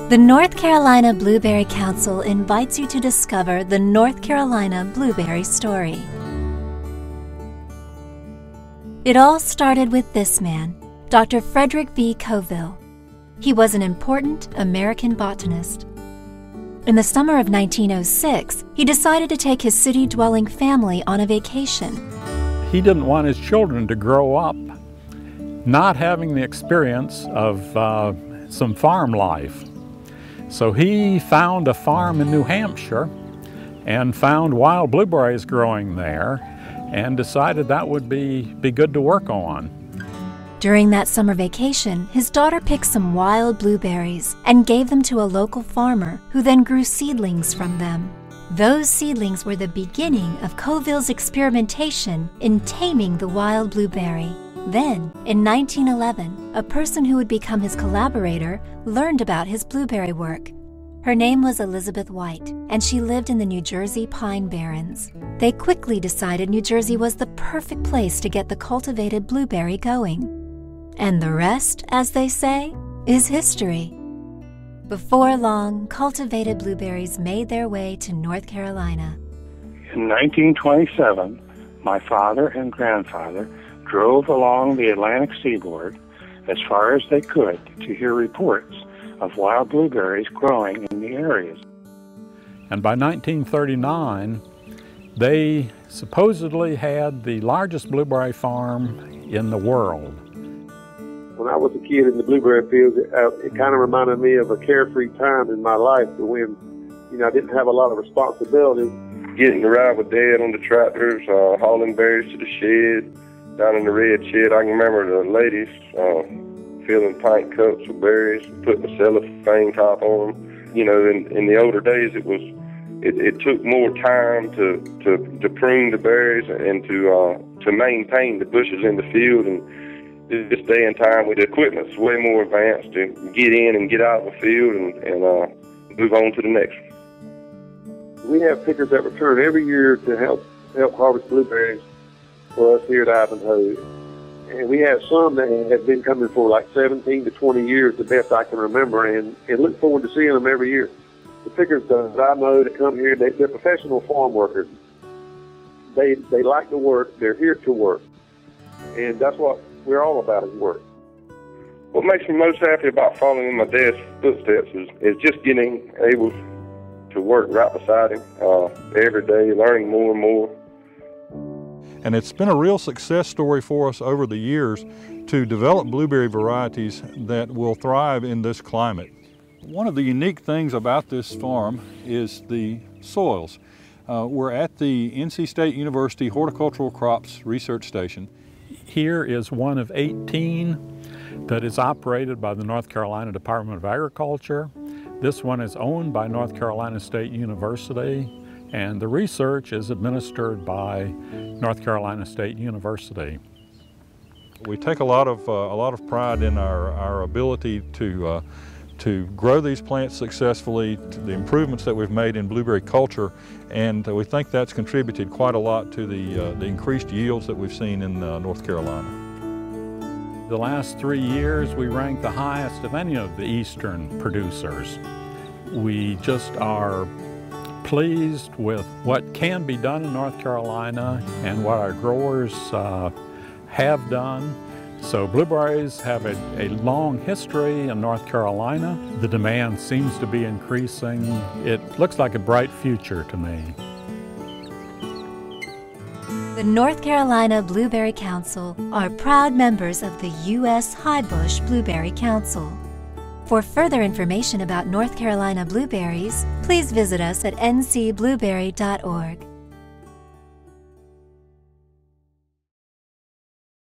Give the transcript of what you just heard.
The North Carolina Blueberry Council invites you to discover the North Carolina blueberry story. It all started with this man, Dr. Frederick V. Coville. He was an important American botanist. In the summer of 1906, he decided to take his city-dwelling family on a vacation. He didn't want his children to grow up not having the experience of some farm life. So he found a farm in New Hampshire and found wild blueberries growing there and decided that would be good to work on. During that summer vacation, his daughter picked some wild blueberries and gave them to a local farmer who then grew seedlings from them. Those seedlings were the beginning of Coville's experimentation in taming the wild blueberry. Then, in 1911, a person who would become his collaborator learned about his blueberry work. Her name was Elizabeth White, and she lived in the New Jersey Pine Barrens. They quickly decided New Jersey was the perfect place to get the cultivated blueberry going. And the rest, as they say, is history. Before long, cultivated blueberries made their way to North Carolina. In 1927, my father and grandfather drove along the Atlantic seaboard as far as they could to hear reports of wild blueberries growing in the areas. And by 1939, they supposedly had the largest blueberry farm in the world. When I was a kid in the blueberry fields, it kind of reminded me of a carefree time in my life when, I didn't have a lot of responsibility. Getting to ride with Dad on the tractors, hauling berries to the shed, down in the red shed. I can remember the ladies filling pint cups with berries, putting the cellophane top on them. In the older days, it took more time to prune the berries and to maintain the bushes in the field. And this day and time, with the equipment's way more advanced to get in and get out of the field and move on to the next one. We have pickers that return every year to help harvest blueberries for us here at Ivanhoe. And we have some that have been coming for like 17 to 20 years, the best I can remember, and look forward to seeing them every year. The pickers that I know that come here, they're professional farm workers. They like to work. They're here to work. And that's what we're all about, is work. What makes me most happy about following in my dad's footsteps is just getting able to work right beside him every day, learning more and more. And it's been a real success story for us over the years to develop blueberry varieties that will thrive in this climate. One of the unique things about this farm is the soils. We're at the NC State University Horticultural Crops Research Station. Here is one of 18 that is operated by the North Carolina Department of Agriculture. This one is owned by North Carolina State University, and the research is administered by North Carolina State University. We take a lot of pride in our ability to grow these plants successfully, to the improvements that we've made in blueberry culture, and we think that's contributed quite a lot to the increased yields that we've seen in North Carolina. The last 3 years, we ranked the highest of any of the eastern producers. We just are pleased with what can be done in North Carolina and what our growers have done. So blueberries have a long history in North Carolina. The demand seems to be increasing. It looks like a bright future to me. The North Carolina Blueberry Council are proud members of the U.S. Highbush Blueberry Council. For further information about North Carolina blueberries, please visit us at ncblueberry.org.